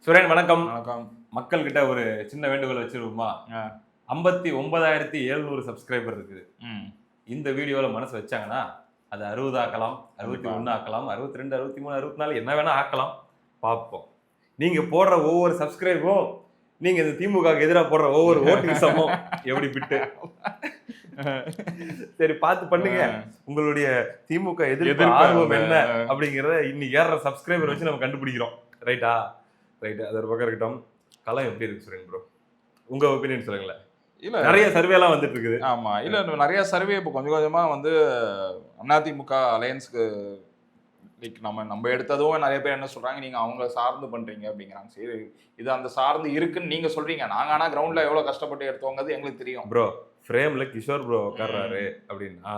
சுரேன் வணக்கம். வணக்கம். மக்கள் கிட்ட ஒரு சின்ன வேண்டுகோள் வச்சிருவோமா? 59,700 சப்ஸ்கிரைபர் இருக்குது. இந்த வீடியோல மனசு வச்சாங்கன்னா அது 60 ஆக்கலாம், 61 ஆக்கலாம், 62, 63, 64 என்ன வேணா ஆக்கலாம். பார்ப்போம். நீங்க போடுற ஒவ்வொரு சப்ஸ்கிரைபும் நீங்க இந்த திமுகவுக்கு எதிராக போடுற ஒவ்வொரு ஓட்டுக்கு சமம். எப்படி பிட்டு? சரி பார்த்து பண்ணுங்க. உங்களுடைய திமுக எதிர்ப்பு ஆர்வம் என்ன அப்படிங்கறத இன்னைக்கு ஏற சப்ஸ்கிரைபர் வச்சு நம்ம கண்டுபிடிக்கிறோம். ரைட்டா? ரைட். அது ஒரு பக்கம் இருக்கட்டும். களம் எப்படி இருக்கு சுரேன் ப்ரோ? உங்க ஒப்பீனியன் சொல்லுங்களேன். இல்ல நிறைய சர்வே எல்லாம் வந்துட்டு இருக்குது. ஆமா. இல்ல நிறைய சர்வே இப்போ கொஞ்சம் கொஞ்சமா வந்து அதிமுக அலையன்ஸ்க்கு நம்ம எடுத்ததும் நிறைய பேர் என்ன சொல்றாங்க, நீங்க அவங்கள சார்ந்து பண்றீங்க அப்படிங்கிறாங்க. சரி, இது அந்த சார்ந்து இருக்குன்னு நீங்க சொல்றீங்க. நாங்க ஆனா கிரவுண்ட்ல எவ்வளவு கஷ்டப்பட்டு எடுத்தோங்கிறது எங்களுக்கு தெரியும். ப்ரோ ஃப்ரேம்ல கிஷோர் ப்ரோ உட்கார்றாரு அப்படின்னா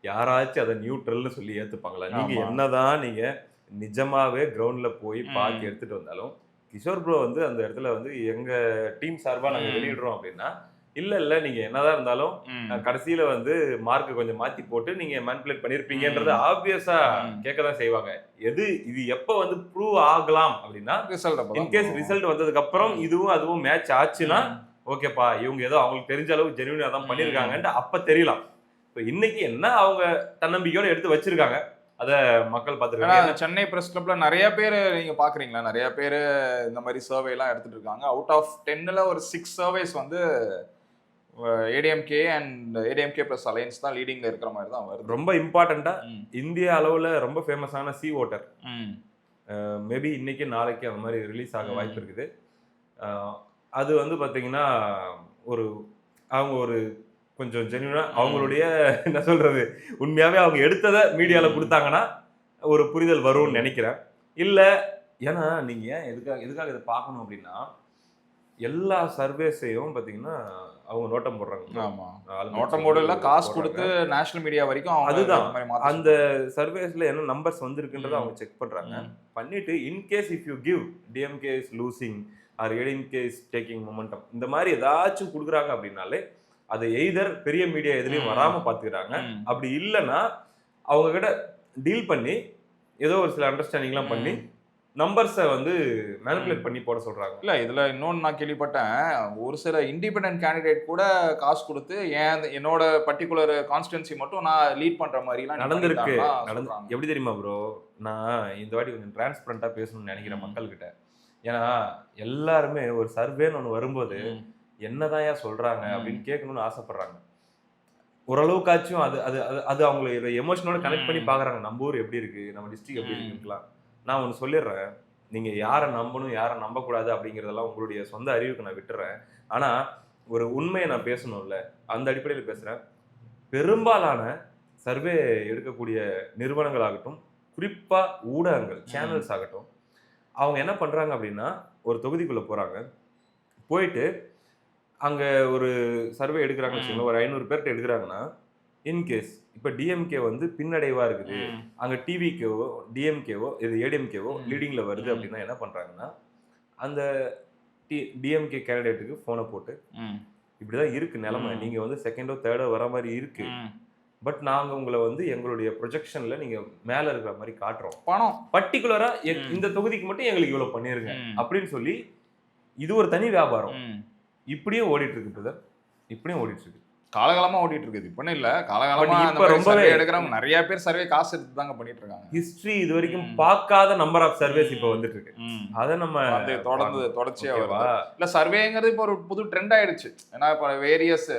யாராச்சும் அதை நியூட்ரல்னு சொல்லி ஏத்துப்பாங்களா? நீங்க என்னதான் நீங்க நிஜமாவே கிரவுண்ட்ல போய் பார்த்து எடுத்துட்டு வந்தாலும் கிஷோர் ப்ரோ வந்து அந்த இடத்துல வந்து எங்க டீம் சார்பா நாங்க வெளியிடுறோம் அப்படின்னா இல்ல நீங்க என்னதான் இருந்தாலும் கடைசியில வந்து மார்க் கொஞ்சம் மாத்தி போட்டு நீங்க மேனிபுலேட் பண்ணிருப்பீங்கன்றது ஆப்வியஸா கேட்கதான் செய்வாங்க. இது எப்ப வந்து ப்ரூவ் ஆகலாம் அப்படின்னா இன்கேஸ் ரிசல்ட் வந்ததுக்கு அப்புறம் இதுவும் அதுவும் மேட்ச் ஆச்சுன்னா ஓகேப்பா இவங்க ஏதோ அவங்களுக்கு தெரிஞ்ச அளவு ஜெனுவினா தான் பண்ணிருக்காங்கன்ட்டு அப்ப தெரியலாம். இப்ப இன்னைக்கு என்ன அவங்க தன்னம்பிக்கையோட எடுத்து வச்சிருக்காங்க அத மக்கள் பார்த்துருக்காங்க. சென்னை பிரஸ் கிளப்ல நிறைய பேர் நீங்க பாக்குறீங்களா, நிறைய பேர் இந்த மாதிரி சர்வே எல்லாம் எடுத்துட்டு இருக்காங்க. அவுட் ஆஃப் 10ல ஒரு 6 சர்வேஸ் வந்து ADMK and ADMK plus alliance தான் லீடிங்ல இருக்கிற மாதிரி தான் வருது. ரொம்ப இம்பார்ட்டண்டா இந்திய அளவுல ரொம்ப ஃபேமஸான சி ஓட்டர் மேபி இன்னைக்கு நாளைக்கு அந்த மாதிரி ரிலீஸ் ஆக வாய்ப்பு இருக்குது. அது வந்து பாத்தீங்கன்னா அவங்க ஒரு கொஞ்சம் ஜென்யூனா அவங்களுடைய என்ன சொல்றது உண்மையாவே அவங்க எடுத்ததை மீடியால கொடுத்தாங்கன்னா ஒரு புரிதல் வரும்னு நினைக்கிறேன். இல்ல ஏன்னா நீங்க எதுக்காக இதை பார்க்கணும் அப்படின்னா எல்லா சர்வேஸையும் பாத்தீங்கன்னா அவங்க நோட்டம் போடுறாங்க. ஆமா, நோட்டம் போடல, காசு கொடுத்து நேஷனல் மீடியா வரைக்கும் அதுதான் அந்த சர்வேஸ்ல என்ன நம்பர்ஸ் வந்திருக்குன்றத அவங்க செக் பண்றாங்க. பண்ணிட்டு in case if you give DMK is losing or ADMK is taking momentum இந்த மாதிரி ஏதாச்சும் கொடுக்குறாங்க அப்படின்னாலே அதை எய்தர் பெரிய மீடியா எதுலையும் வராம பாத்துக்கிறாங்க. அப்படி இல்லைன்னா அவங்க கிட்ட டீல் பண்ணி ஏதோ ஒரு சில அண்டர்ஸ்டாண்டிங்லாம் பண்ணி நம்பர்ஸை வந்து மேனிபுலேட் பண்ணி போட சொல்றாங்க. இல்ல இதுல இன்னொன்னு நான் கேள்விப்பட்டேன், ஒரு சில இண்டிபெண்டன்ட் கேண்டிடேட் கூட காசு கொடுத்து என்னோட பர்டிகுலர் கான்ஸ்டிடன்சி மட்டும் நான் லீட் பண்ற மாதிரி எல்லாம் நடந்திருக்கு. எப்படி தெரியுமா ப்ரோ, நான் இந்த வாட்டி கொஞ்சம் டிரான்ஸ்பரண்டா பேசணும்னு நினைக்கிறேன் மக்கள் கிட்ட. ஏன்னா எல்லாருமே ஒரு சர்வேன்னு ஒன்று வரும்போது என்னதான் சொல்றாங்க அப்படின்னு கேட்கணும்னு ஆசைப்படுறாங்க. ஓரளவுக்காச்சும் அது அது அது அவங்களை எமோஷனோட கனெக்ட் பண்ணி பாக்குறாங்க. நம்ம ஊர் எப்படி இருக்கு, நம்ம டிஸ்ட்ரிக்ட் எப்படி இருக்குலாம். நான் ஒன்று சொல்லிடுறேன், நீங்க யாரை நம்பணும் யாரை நம்பக்கூடாது அப்படிங்கிறதெல்லாம் உங்களுடைய சொந்த அறிவுக்கு நான் விட்டுறேன். ஆனா ஒரு உண்மையை நான் பேசணும்ல, அந்த அடிப்படையில் பேசுறேன். பெரும்பாலான சர்வே எடுக்கக்கூடிய நிறுவனங்கள் ஆகட்டும், குறிப்பா ஊடகங்கள் சேனல்ஸ் ஆகட்டும், அவங்க என்ன பண்றாங்க அப்படின்னா ஒரு தொகுதிக்குள்ள போறாங்க, போயிட்டு அங்க ஒரு சர்வே எடுக்கிறாங்கன்னு ஒரு 500 பேர்கிட்ட எடுக்கிறாங்கன்னா இன்கேஸ் இப்ப டிஎம்கே வந்து பின்னடைவா இருக்குது, அங்க டிவிகேவோ டிஎம்கேவோ இது ஏடிஎம்கேவோ லீடிங்ல வருது அப்படின்னா என்ன பண்றாங்கன்னா அந்த டிஎம்கே கேண்டிடேட்டுக்கு போனை போட்டு இப்படிதான் இருக்கு நிலைமை, நீங்க வந்து செகண்டோ தேர்டோ வர மாதிரி இருக்கு, பட் நாங்க உங்களை வந்து எங்களுடைய ப்ரொஜெக்ஷன்ல நீங்க மேல இருக்கிற மாதிரி காட்டுறோம், பணம் பர்டிகுலரா இந்த தொகுதிக்கு மட்டும் எங்களுக்கு இவ்வளவு பண்ணிருங்க அப்படின்னு சொல்லி இது ஒரு தனி வியாபாரம் இப்படியும் ஓடிட்டு இருக்கு பிரதர். இப்படியும் ஓடிட்டு இருக்கு, காலகாலமா ஓடிட்டு இருக்குது. இப்ப இல்ல, காலகாலமா இப்ப ரொம்பவே எடுக்கிறவங்க நிறைய பேர் சர்வே காசு எடுத்து தாங்க பண்ணிட்டு இருக்காங்க. ஹிஸ்டரி இது வரைக்கும் பார்க்காத நம்பர் ஆஃப் சர்வேஸ் இப்ப வந்துட்டு இருக்கு. அத நம்ம தொடர்ச்சியா வருது. இல்ல சர்வேங்கிறது இப்ப ஒரு புது ட்ரெண்ட் ஆயிடுச்சு. ஏன்னா இப்ப வேரியஸ்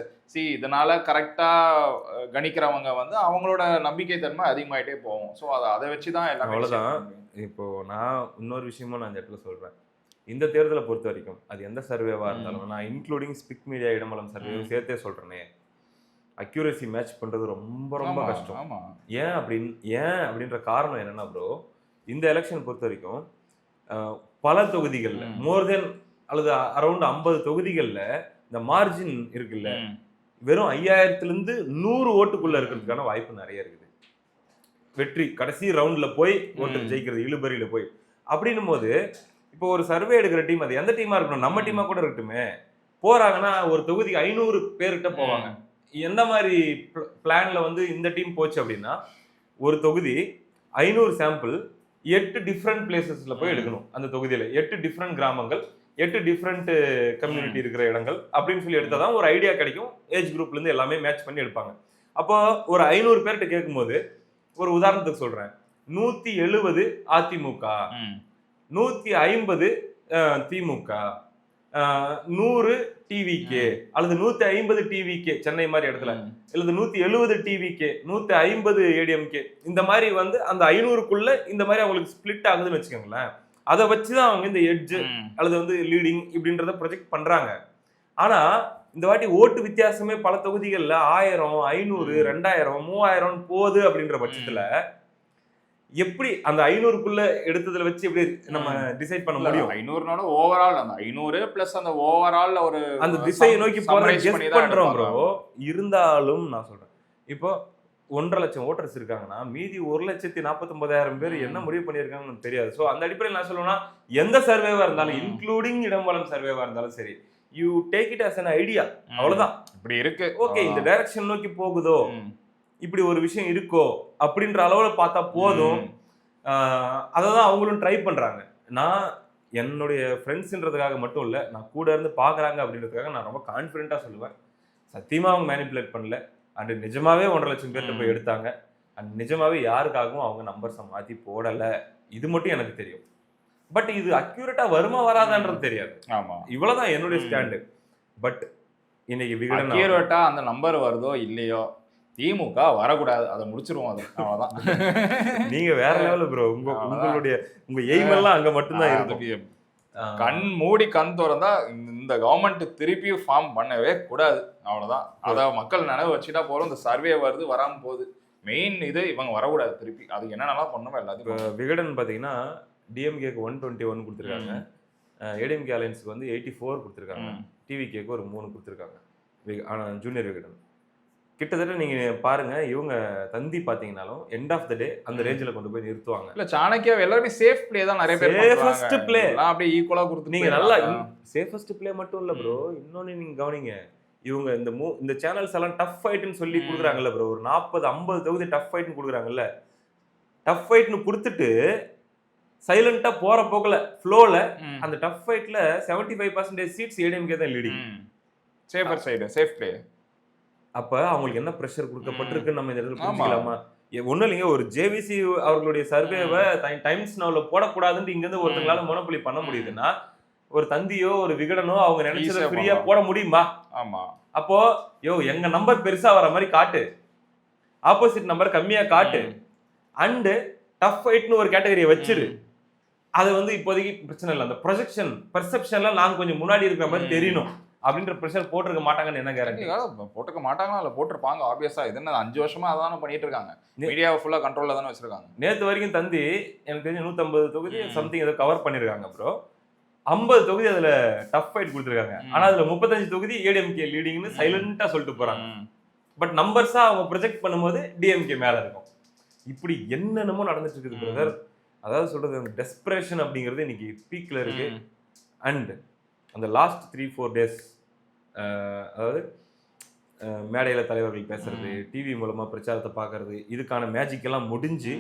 இதனால கரெக்டா கணிக்கிறவங்க வந்து அவங்களோட நம்பிக்கை தன்மை அதிகமாயிட்டே போகும். ஸோ அதை வச்சுதான் எல்லாம் அவ்வளவுதான். இப்போ நான் இன்னொரு விஷயமும் நான் இந்த இடத்துல சொல்றேன், இந்த தேர்தலை பொறுத்த வரைக்கும் அது எந்த சர்வேவா இருந்தாலும் நான் இன்க்ளூடிங் ஸ்பிக் மீடியா இடமலம் சர்வேவும் சேர்த்தே சொல்றேனே, அக்யூரசி மேட்ச் பண்றது ரொம்ப ரொம்ப கஷ்டம். ஏன் அப்படின்ற காரணம் என்னன்னா ப்ரோ, இந்த எலெக்ஷன் பொறுத்த வரைக்கும் பல தொகுதிகள்ல மோர் தென் அல்லது அரௌண்ட் 50 தொகுதிகள்ல இந்த மார்ஜின் இருக்குல்ல, வெறும் 5000 100 ஓட்டுக்குள்ள இருக்கிறதுக்கான வாய்ப்பு நிறைய இருக்குது. வெற்றி கடைசி ரவுண்ட்ல போய் ஓட்டு ஜெயிக்கிறது இழுபறியில போய் அப்படின்னும் போது இப்போ ஒரு சர்வே எடுக்கிற டீம் அது எந்த டீமா இருக்கணும், நம்ம டீமா கூட இருக்கட்டுமே, போறாங்கன்னா ஒரு தொகுதிக்கு 500 பேர்கிட்ட போவாங்க. எந்த மாதிரி பிளான்ல வந்து இந்த டீம் போச்சு அப்படின்னா ஒரு தொகுதி 500 சாம்பிள் 8 டிஃப்ரெண்ட் பிளேசஸ்ல போய் எடுக்கணும். அந்த தொகுதியில 8 டிஃப்ரெண்ட் கிராமங்கள், 8 டிஃப்ரெண்ட் கம்யூனிட்டி இருக்கிற இடங்கள் அப்படின்னு சொல்லி எடுத்தாதான் ஒரு ஐடியா கிடைக்கும். ஏஜ் குரூப்ல இருந்து எல்லாமே மேட்ச் பண்ணி எடுப்பாங்க. அப்போ ஒரு 500 பேர்கிட்ட கேட்கும்போது, ஒரு உதாரணத்துக்கு சொல்றேன், 170 அதிமுக, 150 திமுக, 100 டிவிகே அல்லது 150 டிவிகே சென்னை மாதிரி இடத்துல, அல்லது 170 டிவிகே, 150 ஏடிஎம்கே, இந்த மாதிரி வந்து அந்த 500க்குள்ள இந்த மாதிரி அவங்களுக்கு ஸ்பிளிட் ஆகுதுன்னு வச்சுக்கோங்களேன். அதை வச்சுதான் அவங்க இந்த எட்ஜ் அல்லது வந்து லீடிங் இப்படின்றத ப்ரொஜெக்ட் பண்றாங்க. ஆனா இந்த வாட்டி ஓட்டு வித்தியாசமே பல தொகுதிகள்ல 1000, 500, 2000, 3000 போகுது அப்படின்ற பட்சத்துல எப்படி அந்த 500க்குள்ள எடுத்ததுல வச்சு எப்படி நம்ம டிசைட் பண்ண முடியும்? 500 ஓவரால் அந்த 500 பிளஸ் அந்த ஓவரால் ஒரு அந்த திசையை நோக்கி போறத கெஸ் பண்றோம் ப்ரோ. இருந்தாலும் நான் சொல்றேன், இப்போ 1.5 லட்சம் ஓட்டர்ஸ் இருக்காங்கன்னா மீதி 1,49,000 பேர் என்ன முடிவு பண்ணியிருக்காங்கன்னு தெரியாது. ஸோ அந்த அடிப்படையில் நான் சொல்லுவேன்னா, எந்த சர்வேவா இருந்தாலும் இன்க்ளூடிங் இடம்வலம் சர்வேவா இருந்தாலும் சரி, you take it as an idea. அவ்வளவுதான். இப்படி இருக்கு, ஓகே இந்த டைரக்ஷன் நோக்கி போகுதோ, இப்படி ஒரு விஷயம் இருக்கோ அப்படின்ற அளவுல பார்த்தா போதும். அததான் அவங்களும் ட்ரை பண்றாங்க. நான் என்னுடைய ஃப்ரெண்ட்ஸ்ன்றதுக்காக மட்டும் இல்ல, நான் கூட இருந்து பாக்குறாங்க அப்படின்றதுக்காக நான் ரொம்ப கான்ஃபிடென்ட்டா சொல்லுவேன், சத்தியமா அவங்க மேனிபுலேட் பண்ணல. அண்ட் நிஜமாவே 1.5 லட்சம் பேர்கிட்ட போய் எடுத்தாங்க. அண்ட் நிஜமாவே யாருக்காகவும் அவங்க நம்பர்ஸை மாத்தி போடல. இது மட்டும் எனக்கு தெரியும். பட் இது அக்யூரேட்டா வருமா வராதான்றது தெரியாது. ஆமா, இவ்வளவுதான் என்னுடைய ஸ்டாண்டு. பட் இன்னைக்கு விகடன் அக்யூரேட்டா அந்த நம்பர் வருதோ இல்லையோ, திமுக வரக்கூடாது, அதை முடிச்சிருவோம். அது அவ்வளவுதான். நீங்க வேற லெவல் ப்ரோ. உங்களுடைய உங்க எய்ம் எல்லாம் அங்க மட்டும்தான் இருக்கு. கண் மூடி கண் திறந்தா இந்த கவர்மெண்ட் திருப்பி ஃபார்ம் பண்ணவே கூடாது, அவ்வளவுதான். அத மக்கள் நினைவு வச்சுட்டா போறோம். இந்த சர்வே வருது வராம போகுது, மெயின் இது இவங்க வரக்கூடாது திருப்பி. அது என்னென்னலாம் பண்ணுமோ எல்லாத்தையும். விகடன் பாத்தீங்கன்னா டிஎம்கேக்கு 121 கொடுத்துருக்காங்க, ஏடிஎம்கே அலையன்ஸ்க்கு வந்து 84 கொடுத்துருக்காங்க, டிவிகேக்கு ஒரு 3 கொடுத்துருக்காங்க. ஜூனியர் விகடன் கிட்டத்தட்ட நீங்க பாருங்க, இவங்க தந்தி பாத்தீங்கன்னாலும் எண்ட் ஆஃப் த டே அந்த ரேஞ்சில கொண்டு போய் நிறுத்துவாங்க. இல்ல சாணக்கியா எல்லாருமே சேஃப் பிளே தான் நிறைய பேர் சேஃபஸ்ட் பிளே அப்படியே ஈக்குவலா கொடுத்து நீங்க நல்லா சேஃபஸ்ட் பிளே மட்டும் இல்ல ப்ரோ, இன்னொன்னு நீங்க கவனிங்க, இவங்க இந்த சேனல்ஸ் எல்லாம் டஃப் ஃபைட்னு சொல்லி கொடுக்குறாங்கல்ல ப்ரோ, ஒரு 40-50 தொகுதி டஃப் ஃபைட்னு கொடுக்குறாங்கல்ல. டஃப் ஃபைட்னு கொடுத்துட்டு சைலண்டா போற போகல ஃப்ளோல அந்த டஃப் ஃபைட்ல 75% சீட்ஸ் ஏடிஎம்கே தான் leading. Safer side, safe play. அப்ப அவங்களுக்கு என்ன பிரஷர் கொடுக்கப்பட்டிருக்குன்னு நம்ம இந்த இடத்துல புரிஞ்சுக்கலாமா? ஒண்ணும் இல்லைங்க, ஒரு ஜேவிசி அவர்களுடைய சர்வேவை டைம்ஸ் நவுல போடக்கூடாதுன்னு இங்க இருந்து ஒருத்தங்களால மொனோபொலி பண்ண முடியுதுன்னா, ஒரு தந்தியோ ஒரு விகடனோ அவங்க நினைச்சதை ஃப்ரீயா போட முடியுமா? ஆமா. அப்போ எங்க நம்பர் பெருசா வர மாதிரி காட்டு, ஆப்போசிட் நம்பர் கம்மியா காட்டு, அண்ட் டஃப் ஃபைட்னு ஒரு கேட்டகரியை வச்சிரு. அது வந்து இப்போதைக்கு பிரச்சனை இல்லை, அந்த ப்ரொஜெக்ஷன் பெர்செப்ஷன்ல நாங்க கொஞ்சம் முன்னாடி இருக்கிற மாதிரி தெரியணும் அப்படின்ற ப்ரெஷர் போட்டிருக்க மாட்டாங்கன்னு என்ன கேரண்டி? போட்டுக்க மாட்டாங்களா? இல்ல போட்டிருப்பாங்க ஆப்வியஸா. இது என்ன 5 வருஷமா அதான பண்ணிட்டு இருக்காங்க, மீடியாவை ஃபுல்லா கண்ட்ரோல்ல தானே வச்சிருக்காங்க. நேத்து வரைக்கும் தந்தி எனக்கு தெரிஞ்சு 150 தொகுதி சம்திங் ஏதோ கவர் பண்ணிருக்காங்க ப்ரோ. 50 தொகுதி அதுல டஃப் ஃபைட் கொடுத்துருக்காங்க. ஆனா அதுல 35 தொகுதி ஏடிஎம்கே லீடிங்னு சைலண்டா சொல்லிட்டு போறாங்க. பட் நம்பர்ஸா அவங்க ப்ரொஜெக்ட் பண்ணும்போது டிஎம்கே மேல இருக்கும். இப்படி என்னென்னமோ நடந்துட்டு இருக்குது பிரதர். அதாவது சொல்றது டெஸ்பரேஷன் அப்படிங்கிறது இன்னைக்கு பீக்ல இருக்கு. அண்ட் அந்த லாஸ்ட் 3-4 டேஸ், அதாவது மேடையில் தலைவர்கள் பேசுறது, டிவி மூலமா பிரச்சாரத்தை பார்க்கறது, இதுக்கான மேஜிக் எல்லாம் முடிஞ்சு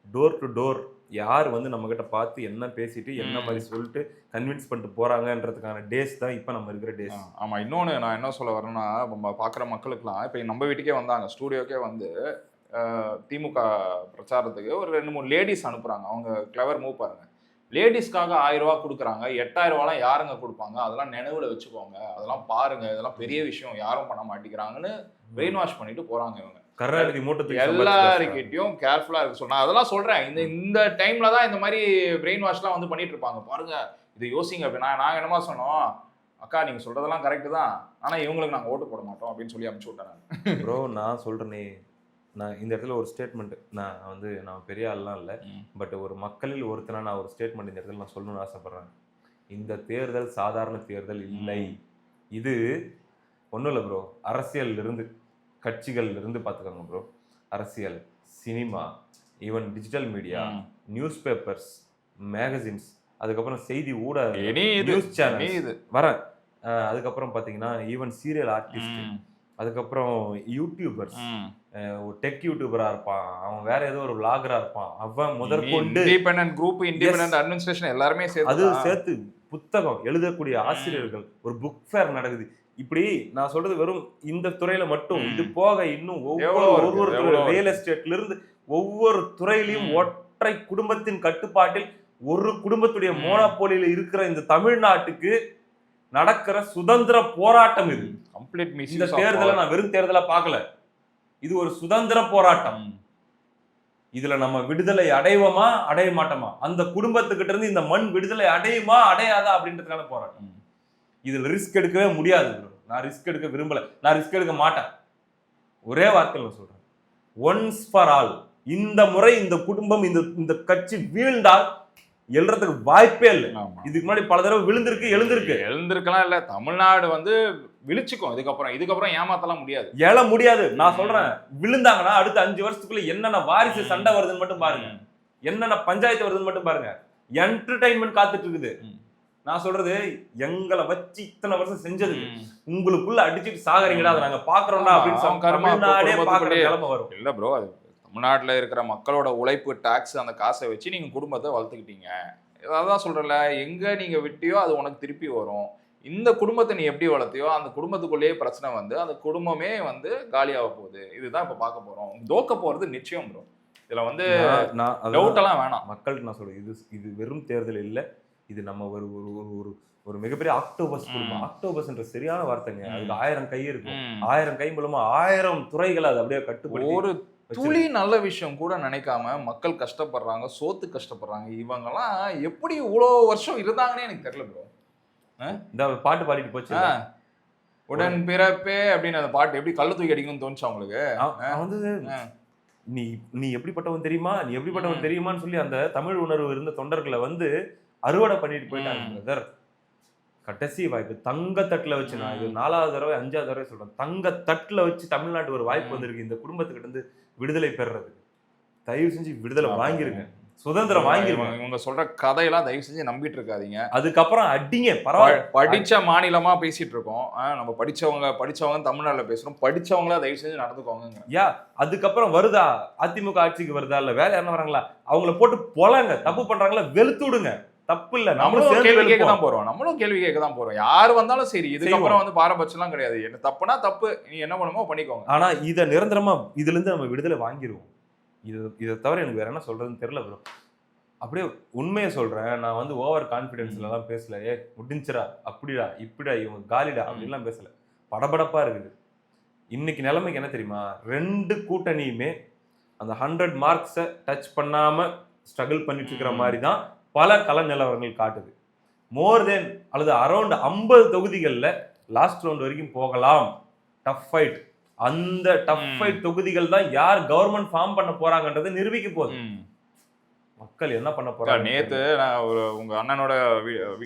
டோர் டு டோர் யார் வந்து நம்ம கிட்ட பார்த்து என்ன பேசிட்டு என்ன மாதிரி சொல்லிட்டு கன்வின்ஸ் பண்ணிட்டு போறாங்கன்றதுக்கான டேஸ் தான் இப்போ நம்ம இருக்கிற டேஸ். ஆமா, இன்னொன்று நான் என்ன சொல்ல வரேன்னா, நம்ம பார்க்குற மக்களுக்குலாம் இப்போ நம்ம வீட்டுக்கே வந்தாங்க, ஸ்டூடியோக்கே வந்து திமுக பிரச்சாரத்துக்கு ஒரு 2-3 லேடிஸ் அனுப்புறாங்க. அவங்க கிளவர் மூவ் பாருங்க. லேடிஸ்க்காக 1000 ரூபா கொடுக்குறாங்க. 8000 ரூபாலாம் யாருங்க கொடுப்பாங்க? அதெல்லாம் நினைவுல வச்சுக்கோங்க, அதெல்லாம் பாருங்க, இதெல்லாம் பெரிய விஷயம், யாரும் பண்ண மாட்டேங்கிறாங்கன்னு பிரெயின் வாஷ் பண்ணிட்டு போறாங்க இவங்க. கருணாநிதி மூட்டத்துக்கு எல்லாருக்கிட்டையும் கேர்ஃபுல்லா இருக்கு சொன்னா அதெல்லாம் சொல்றேன். இந்த டைம்ல தான் இந்த மாதிரி பிரெயின் வாஷ்லாம் வந்து பண்ணிட்டு இருப்பாங்க. பாருங்க இது யோசிங்க அப்படின்னா, நாங்க என்னமா சொன்னோம், அக்கா நீங்க சொல்றதெல்லாம் கரெக்ட் தான், ஆனா இவங்களுக்கு நாங்க ஓட்டு போட மாட்டோம் அப்படின்னு சொல்லி அனுப்பிச்சு விட்டேன். ப்ரோ நான் சொல்றேனே, நான் இந்த இடத்துல ஒரு ஸ்டேட்மெண்ட், நான் பெரிய ஆள்லாம் இல்லை, பட் ஒரு மக்களில் ஒருத்தனா நான் ஒரு ஸ்டேட்மெண்ட் இந்த இடத்துல நான் சொல்லணும்னு ஆசைப்படுறேன். இந்த தேர்தல் சாதாரண தேர்தல் இல்லை. இது ஒன்றும் இல்லை ப்ரோ, அரசியல் இருந்து கட்சிகள் இருந்து பார்த்துக்கோங்க ப்ரோ. அரசியல், cinema, even digital media, news papers, magazines, அதுக்கப்புறம் செய்தி ஊடக நியூஸ் சேனல் வரேன், அதுக்கப்புறம் பார்த்தீங்கன்னா ஈவன் சீரியல் ஆர்டிஸ்ட், அதுக்கப்புறம் யூடியூபர்ஸ், ஒரு டெக் யூடியூபரா இருப்பான், அவன் வேற ஏதோ ஒரு விளாகரா இருப்பான், அவன் முதற்கொண்டு இண்டிபெண்டன்ட் குரூப், இண்டிபெண்டன்ட் அட்மினிஸ்ட்ரேஷன் எல்லாருமே அது சேர்த்து சேர்த்து புத்தகம் எழுதக்கூடிய ஆசிரியர்கள், ஒரு புக் ஃபேர் நடக்குது. இப்படி நான் சொல்றது வெறும் இந்த துறையில மட்டும், இது போக இன்னும் ஒவ்வொரு ரியல் எஸ்டேட்ல இருந்து ஒவ்வொரு துறையிலையும் ஒற்றை குடும்பத்தின் கட்டுப்பாட்டில் ஒரு குடும்பத்துடைய மோனோபோலியில இருக்கிற இந்த தமிழ்நாட்டுக்கு நடக்கிற சுதந்திர போராட்டம் இது. Complete miss. இந்த தேர்தலை நான் வெறும் தேர்தலா பார்க்கல, இது ஒரு சுதந்திர போராட்டம். இதுல நம்ம விடுதலை அடைவோமா அடைய மாட்டோமா, அந்த குடும்பத்துக்கிட்ட இருந்து இந்த மண் விடுதலை அடையுமா அடையாதா அப்படின்றதுக்கான போராட்டம். இதுல ரிஸ்க் எடுக்கவே முடியாது. நான் ரிஸ்க் எடுக்க விரும்பல, நான் ரிஸ்க் எடுக்க மாட்டேன். ஒரே வார்த்தையில் நான் சொல்றேன், ஒன்ஸ் ஃபார் ஆல். இந்த முறை இந்த குடும்பம் இந்த கட்சி வீழ்ந்தால் எழுறதுக்கு வாய்ப்பே இல்லை. இதுக்கு முன்னாடி பல தடவை விழுந்திருக்கு, எழுந்திருக்கலாம் இல்ல. தமிழ்நாடு வந்து விழிச்சுக்கும். இதுக்கப்புறம் ஏமாத்தலாம் முடியாது, எழ முடியாது. நான் சொல்றேன், விழுந்தாங்கன்னா அடுத்த 5 வருஷத்துக்குள்ள என்னென்ன வாரிசு சண்டை வருதுன்னு மட்டும் பாருங்க, என்னென்ன பஞ்சாயத்து வருதுன்னு மட்டும் பாருங்க. என்டர்டைன்மெண்ட் காத்துட்டு இருக்குது. நான் சொல்றது, எங்களை வச்சு இத்தனை வருஷம் செஞ்சது உங்களுக்குள்ள அடிச்சுட்டு சாகறீங்கடா, அதை நாங்க பாக்குறோம்டா அப்படின்னு வரும். இல்ல ப்ரோ, அது தமிழ்நாட்டுல இருக்கிற மக்களோட உழைப்பு, டாக்ஸ், அந்த காசை வச்சு நீங்க குடும்பத்தை வளர்த்துக்கிட்டீங்க. அதான் சொல்றல, எங்க நீங்க விட்டியோ அது உனக்கு திருப்பி வரும். இந்த குடும்பத்தை நீ எப்படி வளர்த்தியோ அந்த குடும்பத்துக்குள்ளேயே பிரச்சனை வந்து அந்த குடும்பமே வந்து காலியாக போகுது. இதுதான் இப்ப பார்க்க போறோம். தோக்க போறது நிச்சயம் ப்ரோ. இதுல வந்து டவுட் எல்லாம் வேணாம். மக்களுக்கு நான் சொல்றேன், இது வெறும் தேர்தல் இல்ல, இது நம்ம ஒரு ஒரு ஒரு மிகப்பெரிய ஆக்டோபஸ் குடும்பம். ஆக்டோபஸ்ன்ற சரியான வார்த்தைங்க. அதுக்கு 1000 கை இருக்கும். 1000 கை மூலமா 1000 துறைகளை அது அப்படியே கட்டுப்படுத்தி, ஒரு துளி நல்ல விஷயம் கூட நினைக்காம மக்கள் கஷ்டப்படுறாங்க, சோத்து கஷ்டப்படுறாங்க. இவங்கெல்லாம் எப்படி இவ்வளோ வருஷம் இருந்தாங்கன்னே எனக்கு தெரியல ப்ரோ. இந்த பாட்டு பாடிட்டு போச்சு, உடன் பிறப்பே அப்படின்னு அந்த பாட்டு எப்படி கள்ள தூக்கி அடிக்கணும்னு தோணுச்சு அவங்களுக்கு. வந்து நீ எப்படிப்பட்டவன் தெரியுமா, நீ எப்படிப்பட்டவன் தெரியுமான்னு சொல்லி அந்த தமிழ் உணர்வு இருந்த தொண்டர்களை வந்து அறுவடை பண்ணிட்டு போயிட்டாங்க பிரதர். கடைசி வாய்ப்பு தங்கத்தட்டுல வச்சு, நான் இது 4வது தடவை 5வது தடவை சொல்றேன், தங்கத்தட்டுல வச்சு தமிழ்நாட்டு ஒரு வாய்ப்பு வந்திருக்கு இந்த குடும்பத்துக்கிட்ட இருந்து விடுதலை பெறுறது. தயவு செஞ்சு விடுதலை வாங்கிருங்க, சுதந்திரம் வாங்கிருங்க. இவங்க சொல்ற கதையெல்லாம் தயவு செஞ்சு நம்பிட்டு இருக்காதீங்க. அதுக்கப்புறம் அடிங்க, பரவாயில்ல. படிச்ச மாநிலமா பேசிட்டு இருக்கோம், நம்ம படிச்சவங்க தமிழ்நாட்டுல பேசுறோம், படிச்சவங்களா தயவு செஞ்சு நடந்துக்கோங்க. அதுக்கப்புறம் வருதா அதிமுக ஆட்சிக்கு வருதா, இல்ல வேற யாரும் வராங்களா, அவங்கள போட்டு பொலங்க, தப்பு பண்றாங்களா வெளுத்து விடுங்க, தப்பு இல்ல. நம்மளும் கேள்வி கேட்க தான் போறோம், யாரு வந்தாலும் சரி. இதுக்கப்புறம் வந்து பாரபட்சம் எல்லாம் கிடையாது. என்ன தப்புனா தப்பு, நீ என்ன பண்ணுமோ பண்ணிக்கோங்க. ஆனா இதை நிரந்தரமா இதுல இருந்து நம்ம விடுதலை வாங்கிடுவோம். இதை தவிர எனக்கு வேற என்ன சொல்றதுன்னு தெரியல ப்ரோ. அப்படியே உண்மையை சொல்றேன், நான் வந்து ஓவர் கான்பிடன்ஸ்ல எல்லாம் பேசல. முடிஞ்சிரா, அப்படிடா இப்படிடா இவங்க காலிடா அப்படின்லாம் பேசல. படபடப்பா இருக்குது. இன்னைக்கு நிலைமைக்கு என்ன தெரியுமா, 2 கூட்டணியுமே அந்த 100 மார்க்ஸை டச் பண்ணாம ஸ்ட்ரகிள் பண்ணிட்டு இருக்கிற மாதிரி தான் பல கள நிலவரங்கள் காட்டுது. மோர் தென் அல்லது அரௌண்ட் 50 தொகுதிகளில் லாஸ்ட் ரவுண்ட் வரைக்கும் போகலாம். Tough fight. அந்த டஃப் ஃபைட் தொகுதிகள் தான் யார் கவர்மெண்ட் ஃபார்ம் பண்ண போறாங்கன்றதை நிரூபிக்க போகுது. மக்கள் என்ன பண்ண போறாங்க. நேத்து நான் உங்க அண்ணனோட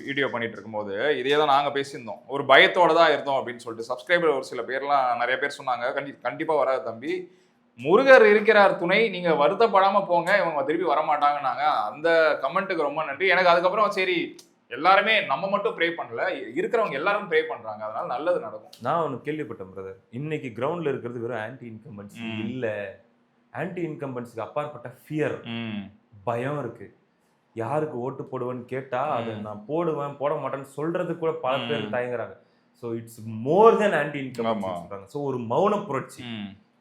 வீடியோ பண்ணிட்டு இருக்கும்போது இதே தான் நாங்க பேசியிருந்தோம். ஒரு பயத்தோட தான் இருந்தோம் அப்படின்னு சொல்லிட்டு சப்ஸ்கிரைபர் ஒரு சில பேர்லாம் நிறைய பேர் சொன்னாங்க, கண்டிப்பா வராது தம்பி, முருகர் இருக்கிறார் துணை, நீங்க வருத்தப்படாம போங்க, இவங்க திருப்பி வரமாட்டாங்கன்னாங்க. அந்த கமெண்ட்டுக்கு ரொம்ப நன்றி. எனக்கு அதுக்கப்புறம் சரி, எல்லாருமே நம்ம மட்டும் ப்ரே பண்ணல, இருக்கிறவங்க எல்லாரும் ப்ரே பண்றாங்க, அதனால நல்லது நடக்கும். நான் ஒன்று கேள்விப்பட்டேன் பிரதர், இன்னைக்கு கிரவுண்ட்ல இருக்கிறது வெறும் ஆன்டி இன்கம்பன்சி இல்ல, ஆன்டி இன்கம்பன்சிக்கு அப்பாற்பட்ட ஃபியர், பயம் இருக்கு. யாருக்கு ஓட்டு போடுவேன்னு கேட்டா அதை நான் போடுவேன் போட மாட்டேன்னு சொல்றது கூட பல பேர் தயங்குறாங்க. So it's more than anti incumbency சொல்றாங்க. ஸோ ஒரு மௌன புரட்சி,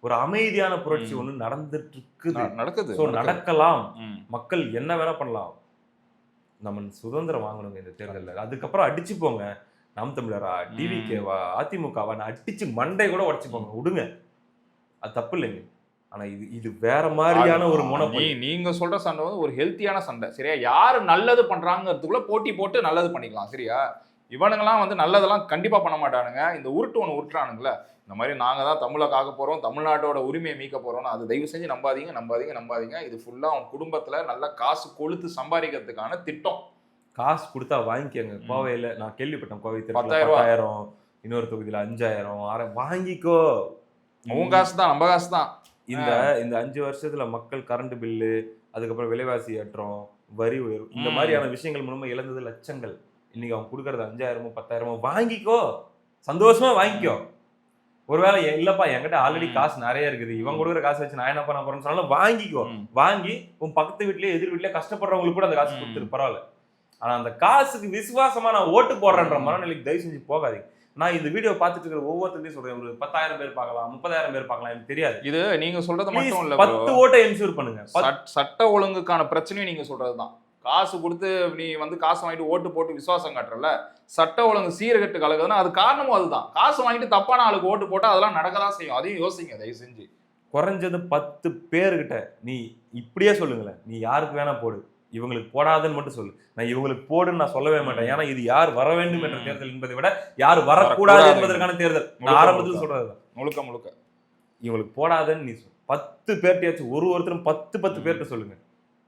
ஒரு அமைதியான புரட்சி ஒண்ணு நடந்துட்டு நடக்குது. நடக்கலாம். மக்கள் என்ன வேணா பண்ணலாம், நம்ம சுதந்திரம் வாங்கணுங்க இந்த தேர்தலில். அதுக்கப்புறம் அடிச்சு போங்க, நாம் தமிழரா, டிவிகேவா, அதிமுகவா, அடிச்சு மண்டை கூட உடச்சு போங்க, விடுங்க, அது தப்பு இல்லைங்க. ஆனா இது வேற மாதிரியான ஒரு முனப்பொழி. நீங்க சொல்ற சண்டை வந்து ஒரு ஹெல்த்தியான சண்டை, சரியா? யாரு நல்லது பண்றாங்கிறதுக்குள்ள போட்டி போட்டு நல்லது பண்ணிக்கலாம், சரியா? இவனுங்கெல்லாம் வந்து நல்லதெல்லாம் கண்டிப்பா பண்ண மாட்டானுங்க. இந்த உருட்டு ஒன்று உருட்டுறானுங்களே, இந்த மாதிரி நாங்கள் தான் தமிழை காக்க போகிறோம், தமிழ்நாட்டோட உரிமையை மீட்க போகிறோம்னு அது தயவு செஞ்சு நம்பாதீங்க. இது ஃபுல்லாக அவங்க குடும்பத்தில் நல்லா காசு கொளுத்து சம்பாதிக்கிறதுக்கான திட்டம். காசு கொடுத்தா வாங்கிக்கோங்க. கோவையில் நான் கேள்விப்பட்டேன், கோவை 10,000, இன்னொரு தொகுதியில் 5,000, 6,000 வாங்கிக்கோ. உன் காசு தான், நம்ம காசு தான். இந்த 5 வருஷத்துல மக்கள் கரண்ட் பில்லு, அதுக்கப்புறம் விலைவாசி ஏற்றம், வரி உயர்வு, இந்த மாதிரியான விஷயங்கள் மூலமா இழந்தது லட்சங்கள். இன்னைக்கு அவங்க கொடுக்கறது 5,000, 10,000 வாங்கிக்கோ, சந்தோஷமா வாங்கிக்கோ. ஒருவேளை இல்லப்பா என்கிட்ட ஆல்ரெடி காசு நிறைய இருக்குது, இவன் கொடுக்குற காசு வச்சு நான் என்ன பண்ண போறேன்னு சொன்னாலும் வாங்கிக்கோ, வாங்கி உன் பக்கத்து வீட்லயே எதிர் வீட்லயே கஷ்டப்படுறவங்களுக்கு கூட அந்த காசு கொடுத்துரு, பரவாயில்ல. ஆனா அந்த காசுக்கு விசுவாசமா நான் ஓட்டு போடுறேன்ற மனநிலைக்கு தயவு செஞ்சு போகாதீங்க. நான் இந்த வீடியோ பார்த்துட்டு இருக்கிற ஒவ்வொருத்தரையும் சொல்றேன், ஒரு 10,000 பேர் பார்க்கலாம், 30,000 பேர் பார்க்கலாம், எனக்கு தெரியாது. இது நீங்க சொல்றது மட்டும் இல்ல, 10 ஓட்டை என்ஷூர் பண்ணுங்க. சட்ட ஒழுங்குக்கான பிரச்சனையும் நீங்க சொல்றதுதான். காசு கொடுத்து நீ வந்து காசு வாங்கிட்டு ஓட்டு போட்டு விசுவாசம் காட்டுறல, சட்ட ஒழுங்கு சீர்கெட்டு கலக்குதுன்னா அது காரணமும் அதுதான். காசு வாங்கிட்டு தப்பான ஆளுக்கு ஓட்டு போட்டா அதெல்லாம் நடக்கதான் செய்யும். அதையும் யோசிங்க தயவு செஞ்சு. குறைஞ்சது 10 பேர்கிட்ட நீ இப்படியே சொல்லுங்களேன், நீ யாருக்கு வேணா போடு, இவங்களுக்கு போடாதுன்னு மட்டும் சொல்லு. நான் இவங்களுக்கு போடுன்னு நான் சொல்லவே மாட்டேன். ஏன்னா இது யார் வர வேண்டும் என்ற தேர்தல் என்பதை விட யார் வரக்கூடாது என்பதற்கான தேர்தல். நான் ஆரம்பத்தில் சொல்றதுதான் முழுக்க முழுக்க இவங்களுக்கு போடாதுன்னு நீ 10 பேர்ட்டையாச்சும் ஒருத்தரும் 10 பேர்ட்ட சொல்லுங்க.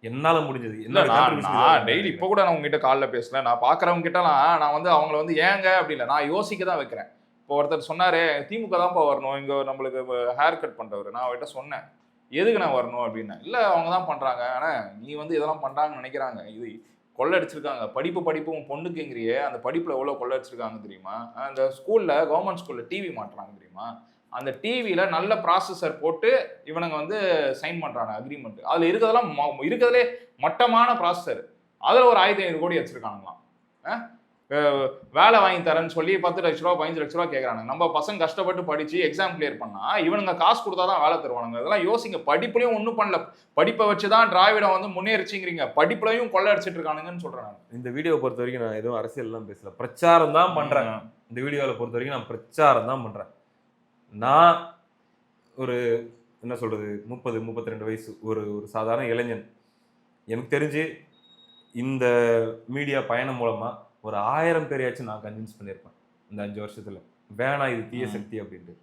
என்னால முடிஞ்சது. நான் டெய்லி இப்போ கூட நான் உங்ககிட்ட காலைல பேசல, நான் பாக்குறவங்க கிட்டலாம் நான் வந்து அவங்கள வந்து ஏங்க அப்படி இல்லை, நான் யோசிக்க தான் வைக்கிறேன். இப்போ ஒருத்தர் சொன்னாரு திமுக தான்ப்பா வரணும் இங்க நம்மளுக்கு ஹேர் கட் பண்றவர், நான் அவர்கிட்ட சொன்னேன் எதுக்கு நான் வரணும் அப்படின்னு. இல்லை அவங்க தான் பண்றாங்க, ஆனா நீ வந்து இதெல்லாம் பண்றாங்கன்னு நினைக்கிறாங்க, இது கொள்ளை அடிச்சிருக்காங்க. படிப்பு உன் பொண்ணுக்குங்கிறியே, அந்த படிப்புல எவ்வளவு கொள்ளை அடிச்சிருக்காங்க தெரியுமா? அந்த ஸ்கூல்ல கவர்மெண்ட் ஸ்கூல்ல டிவி மாட்டுறாங்க தெரியுமா? அந்த டிவியில நல்ல ப்ராசஸர் போட்டு இவனுங்க வந்து சைன் பண்றாங்க அக்ரிமெண்ட். அதுல இருக்கிறதுலே மட்டமான ப்ராசஸர், அதுல ஒரு 1500 கோடி வச்சிருக்கானுங்களாம். வேலை வாங்கி தரேன்னு சொல்லி 10 லட்ச ரூபா 15 லட்ச ரூபா கேட்கறாங்க. நம்ம பசங்க கஷ்டப்பட்டு படிச்சு எக்ஸாம் கிளியர் பண்ணா இவனுங்க காசு கொடுத்தாதான் வேலை தருவானுங்க. இதெல்லாம் யோசிங்க. படிப்புலயும் ஒன்றும் பண்ணல, படிப்பை வச்சுதான் திராவிடம் வந்து முன்னேறிச்சுங்கிறீங்க, படிப்புலையும் கொள்ளை அடிச்சிட்டு இருக்கானுங்கன்னு சொல்றேன். இந்த வீடியோவை பொறுத்த வரைக்கும் நான் எதுவும் அரசியல் எல்லாம் பேசல, பிரச்சாரம் தான் பண்றேன். இந்த வீடியோவை பொறுத்த வரைக்கும் நான் பிரச்சாரம் தான் பண்றேன். நான் ஒரு என்ன சொல்றது 30-32 வயசு ஒரு சாதாரண இளைஞன். எனக்கு தெரிஞ்சு இந்த மீடியா பயணம் மூலமா ஒரு 1000 பேரையாச்சும் நான் கன்வின்ஸ் பண்ணியிருப்பேன் இந்த 5 வருஷத்துல. வேணாம் இது தீய சக்தி அப்படின்ட்டு.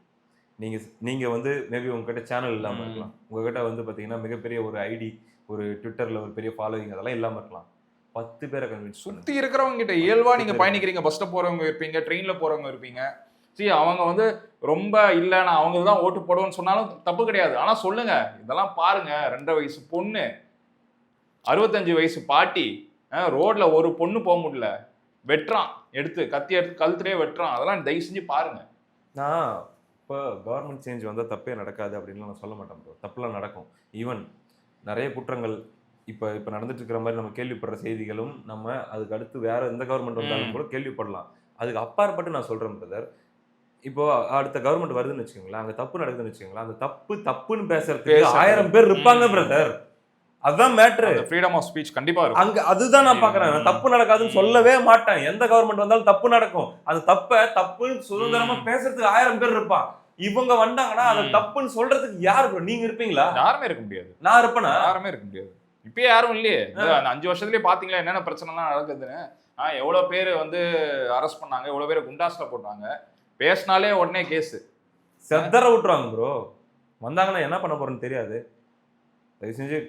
நீங்க வந்து மேபி உங்ககிட்ட சேனல் இல்லாம இருக்கலாம், உங்ககிட்ட வந்து பாத்தீங்கன்னா மிகப்பெரிய ஒரு ஐடி, ஒரு ட்விட்டர்ல ஒரு பெரிய ஃபாலோவிங் அதெல்லாம் இல்லாம இருக்கலாம். 10 பேரை கன்வின்ஸ் சுத்தி இருக்கிறவங்க கிட்ட இயல்பா நீங்க பயணிக்கிறீங்க. பஸ்ல போறவங்க இருப்பீங்க, ட்ரெயின்ல போறவங்க இருப்பீங்க. சரி அவங்க வந்து ரொம்ப இல்லை நான் அவங்க தான் ஓட்டு போடுவேன்னு சொன்னாலும் தப்பு கிடையாது. ஆனா சொல்லுங்க இதெல்லாம் பாருங்க, 2 வயசு பொண்ணு, 65 வயசு பாட்டி, ரோட்ல ஒரு பொண்ணு போக முடியல, வெட்டுறான், கத்தி எடுத்து கழுத்துலேயே வெட்டுறான். அதெல்லாம் தயவு செஞ்சு பாருங்க. நான் இப்போ கவர்மெண்ட் சேஞ்ச் வந்தால் தப்பே நடக்காது அப்படின்லாம் நான் சொல்ல மாட்டேன் ப்ரோ. தப்புலாம் நடக்கும். ஈவன் நிறைய குற்றங்கள் இப்போ நடந்துட்டு இருக்கிற மாதிரி நம்ம கேள்விப்படுற செய்திகளும் நம்ம அதுக்கு அடுத்து வேற எந்த கவர்மெண்ட் வந்தாலும் கூட கேள்விப்படலாம். அதுக்கு அப்பாற்பட்டு நான் சொல்றேன் பிரதர், இப்போ அடுத்த கவர்மெண்ட் வருதுன்னு வச்சுக்கோங்களேன், அங்க தப்பு நடக்குதுன்னு வச்சுக்கோங்களேன், அந்த தப்புன்னு பேசுறதுக்கு 1000 பேர் இருப்பாங்க பிரதர். அதுதான் மேட்ரு. ஃப்ரீடம் ஆஃப் ஸ்பீச் கண்டிப்பா இருக்கும். அங்க அதுதான் நான் பாக்குறேன். தப்பு நடக்காதுன்னு சொல்லவே மாட்டேன். எந்த கவர்மெண்ட் வந்தாலும் தப்பு நடக்கும். அது தப்புன்னு சுதந்திரமா பேசுறதுக்கு 1000 பேர் இருப்பான். இவங்க வந்தாங்கன்னா அது தப்புன்னு சொல்றதுக்கு யாரு ப்ரோ? நீங்க இருப்பீங்களா? யாருமே இருக்க முடியாது. நான் இருப்பேனா? யாருமே இருக்க முடியாது. இப்பயே யாரும் இல்லையே. அந்த 5 வருஷத்துலயே பாத்தீங்களா என்னென்ன பிரச்சனை எல்லாம் நடக்குதுன்னு. எவ்வளவு பேர் வந்து அரெஸ்ட் பண்ணாங்க, எவ்வளவு பேர் குண்டாஸ்ல போட்டாங்க. பேசினாலே உடனே கேஸ் செத்தர விட்டுருவாங்க ப்ரோ. வந்தாங்கன்னா என்ன பண்ண போறேன்னு தெரியாது. தயவு செஞ்சு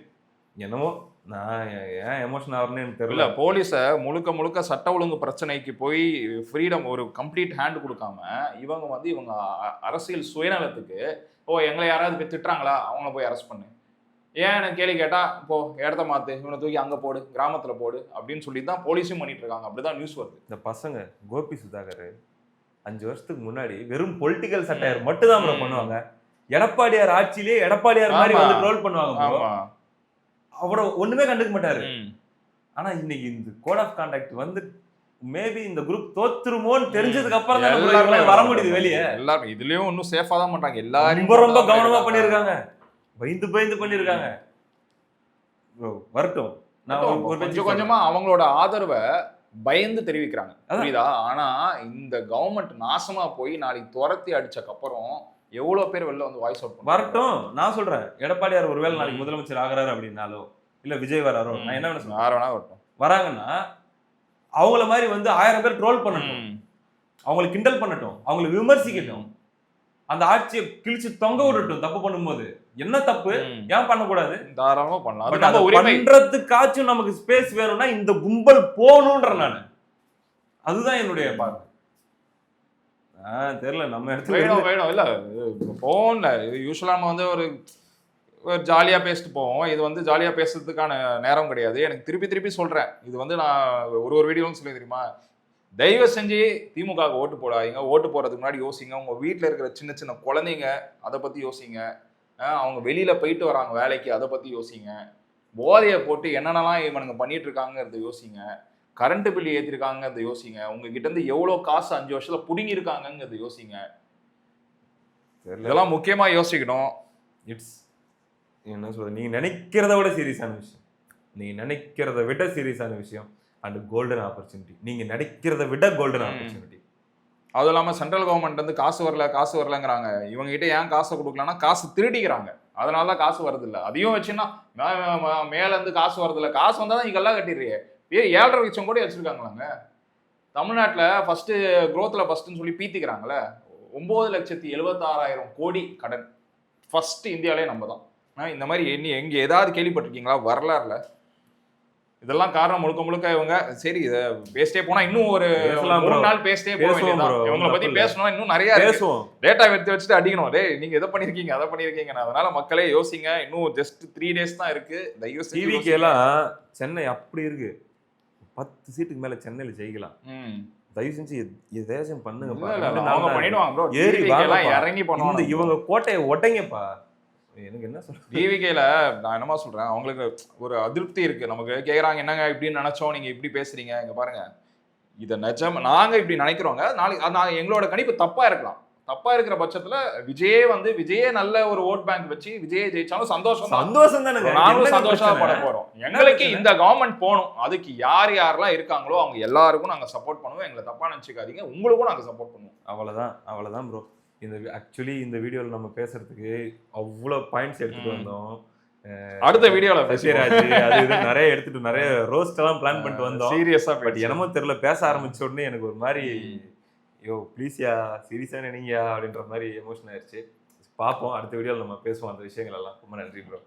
என்னமோ நான் ஏன் எமோஷன் ஆகுறேன்னு எனக்கு தெரியல. போலீஸை முழுக்க சட்ட ஒழுங்கு பிரச்சனைக்கு போய் ஃப்ரீடம் ஒரு கம்ப்ளீட் ஹேண்ட் கொடுக்காம இவங்க வந்து இவங்க அரசியல் சுயநலத்துக்கு எங்களை யாராவது போய் திட்டுறாங்களா அவங்கள போய் அரெஸ்ட் பண்ணு, ஏன் எனக்கு கேள்வி கேட்டா இப்போ இடத்த மாத்து, இவனை தூக்கி அங்க போடு, கிராமத்துல போடு அப்படின்னு சொல்லி தான் போலீஸும் பண்ணிட்டு இருக்காங்க. அப்படிதான் நியூஸ் வருது. இந்த பசங்க கோபி சுதாகர் 5 வருஷத்துக்கு முன்னாடி வெறும் பொலிட்டிக்கல் சட்டையர் மட்டும் தான் பண்ணுவாங்க. எடப்பாடியார் ஆட்சியிலேயே எடப்பாடியார் மாதிரி வந்து ட்ரோல் பண்ணுவாங்க. அவரை ஒண்ணுமே கண்டுக்க மாட்டாரு. ஆனா இன்னைக்கு இந்த கோட் ஆஃப் கான்டாக்ட் வந்து மேபி இந்த குரூப் தோத்துருமோன்னு தெரிஞ்சதுக்கு அப்புறம் தான் எல்லாரும் வர முடியுது வெளியே. எல்லாரும் இதுலயும் ஒன்னும் சேஃபா தான் பண்றாங்க. எல்லாரும் ரொம்ப கவனமா பண்ணிருக்காங்க, பயந்து பண்ணிருக்காங்க. வரட்டும், நான் கொஞ்சம் கொஞ்சமா அவங்களோட ஆதரவை பயந்து தெரிவிக்கிறாங்க, புரியுதா? ஆனா இந்த கவர்மெண்ட் நாசமா போய் நாளைக்கு துரத்தி அடிச்சக்கு அப்புறம் எவ்வளவு பேர் வெளில வந்து வாய்ஸ் அவுட் வரட்டும். நான் சொல்றேன், எடப்பாடியார் ஒருவேளை நாளைக்கு முதலமைச்சர் ஆகிறாரு அப்படின்னாலோ இல்ல விஜய் வராரோ, நான் என்ன சொல்றேன், யார் வேணா வரட்டும், வராங்கன்னா அவங்கள மாதிரி வந்து 1000 பேர் ட்ரோல் பண்ணட்டும், அவங்களை கிண்டல் பண்ணட்டும், அவங்களை விமர்சிக்கட்டும், அந்த ஆட்சியை கிழிச்சு தொங்க விடட்டும். தப்பு பண்ணும்போது என்ன தப்பு ஏன் பண்ணக்கூடாது? தாராளமா பண்ணலாம். பண்றதுக்காச்சும் நமக்கு ஸ்பேஸ் வேணும்னா இந்த கும்பல் போகணும்ன்ற நான் அதுதான் என்னுடைய பார்வை. தெரியல நம்ம இடத்துல வேணும் இல்ல போகல. இது யூஸ்வலா நம்ம வந்து ஒரு ஜாலியா பேசிட்டு போவோம். இது வந்து ஜாலியா பேசுறதுக்கான நேரம் கிடையாது. எனக்கு திருப்பி சொல்றேன், இது வந்து நான் ஒரு வீடியோன்னு சொல்லி தெரியுமா, தயவு செஞ்சு திமுக ஓட்டு போடாதீங்க. ஓட்டு போறதுக்கு முன்னாடி யோசிங்க. உங்க வீட்டுல இருக்கிற சின்ன சின்ன குழந்தைங்க அதை பத்தி யோசிங்க. அவங்க வெளியில போயிட்டு வராங்க வேலைக்கு, அதை பத்தி யோசிங்க. போதையை போட்டு என்னென்னலாம் இவனுங்க பண்ணிட்டு இருக்காங்கிறத யோசிங்க. கரண்ட் பில் ஏற்றிருக்காங்கிறத யோசிங்க. உங்ககிட்ட இருந்து எவ்வளோ காசு 5 வருஷத்துல புடுங்கியிருக்காங்கிறத யோசிங்க. இதெல்லாம் முக்கியமா யோசிக்கணும். இட்ஸ் என்ன சொல்றது, நீங்க நினைக்கிறத விட சீரியஸான விஷயம். நீங்க நினைக்கிறத விட சீரியஸான விஷயம். And golden opportunity. நீங்க நினைக்கிறத விட கோல்டன் ஆப்பர்ச்சுனிட்டி. அதுவும் இல்லாமல் சென்ட்ரல் கவர்மெண்ட் வந்து காசு வரலங்கிறாங்க. இவங்க கிட்ட ஏன் காசை கொடுக்கலன்னா காசு திருடிக்கிறாங்க. அதனால தான் காசு வரது இல்லை. அதையும் வச்சுன்னா மேலேருந்து காசு வரதில்லை. காசு வந்தால் தான் இங்கெல்லாம் கட்டிடுறியே. 7.5 லட்சம் கோடி வச்சிருக்காங்களாங்க தமிழ்நாட்டில். ஃபர்ஸ்ட் குரோத்தில் ஃபர்ஸ்ட்னு சொல்லி பீத்திக்கிறாங்களே. 9,76,000 கோடி கடன் ஃபர்ஸ்ட் இந்தியாவிலே நம்ம தான். இந்த மாதிரி எங்க ஏதாவது கேள்விப்பட்டிருக்கீங்களா வரலாறுல? இதெல்லாம் காரணம் முழுக்க முழுக்க இவங்க. சரி, இதை பேசிட்டே போனா இன்னும் ஒரு 3 நாள் பேசிட்டே போக வேண்டியதுதான். இவங்களை பத்தி பேசணும் இன்னும் நிறைய பேசுவோம். டேட்டா எடுத்து வச்சுட்டு அடிக்கணும். டேய் நீங்க எதை பண்ணிருக்கீங்க அதை பண்ணிருக்கீங்க. அதனால மக்களே யோசிங்க. இன்னும் ஜஸ்ட் 3 days தான் இருக்கு. டிவிக்கு எல்லாம் சென்னை அப்படி இருக்கு. 10 சீட்டுக்கு மேல சென்னையில ஜெயிக்கலாம். தயவு செஞ்சு எதாச்சும் பண்ணுங்க. அவங்க பண்ணிடுவாங்க ப்ரோ. ஏறி இறங்கி பண்ணுவாங்க. இவங்க கோட்டையை உடைங்கப்பா. எனக்கு என்ன சொல்ற, டிவிகேல நான் என்னமா சொல்றேன், அவங்களுக்கு ஒரு அதிருப்தி இருக்கு. நமக்கு கேக்குறாங்க என்னங்க இப்படின்னு நினைச்சோம், நீங்க இப்படி பேசுறீங்க. இங்க பாருங்க, இதை நிஜம் நாங்க இப்படி நினைக்கிறோங்க. நாளைக்கு எங்களோட கணிப்பு தப்பா இருக்கலாம். தப்பா இருக்கிற பட்சத்துல விஜயே நல்ல ஒரு ஓட் பேங்க் வச்சு விஜயே ஜெயிச்சாலும் சந்தோஷம் தானே. நாங்களும் சந்தோஷப்பட போறோம். எங்களுக்கு இந்த கவர்மெண்ட் போகணும். அதுக்கு யார் யாரெல்லாம் இருக்காங்களோ அவங்க எல்லாருக்கும் நாங்க சப்போர்ட் பண்ணுவோம். எங்களை தப்பா நினைச்சுக்காதீங்க. உங்களுக்கும் நாங்க சப்போர்ட் பண்ணுவோம். அவ்வளவுதான் ப்ரோ. ஆக்சுவலி இந்த வீடியோவில் நம்ம பேசுறதுக்கு அவ்வளோ பாயிண்ட்ஸ் எடுத்துட்டு வந்தோம். அடுத்த வீடியோல பேசிராஜ் அது இது நிறைய எடுத்துட்டு நிறைய ரோஸ்ட் எல்லாம் பிளான் பண்ணிட்டு வந்தோம். சீரியஸா பட் என்னமோ தெரியல, பேச ஆரம்பிச்ச உடனே எனக்கு ஒரு மாதிரி ஐயோ ப்ளீஸ்யா சீரியஸா நினைங்கயா அப்படின்ற மாதிரி எமோஷன் ஆயிடுச்சு. பார்ப்போம், அடுத்த வீடியோவில் நம்ம பேசுவோம் அந்த விஷயங்கள் எல்லாம். ரொம்ப நன்றி ப்ரோ.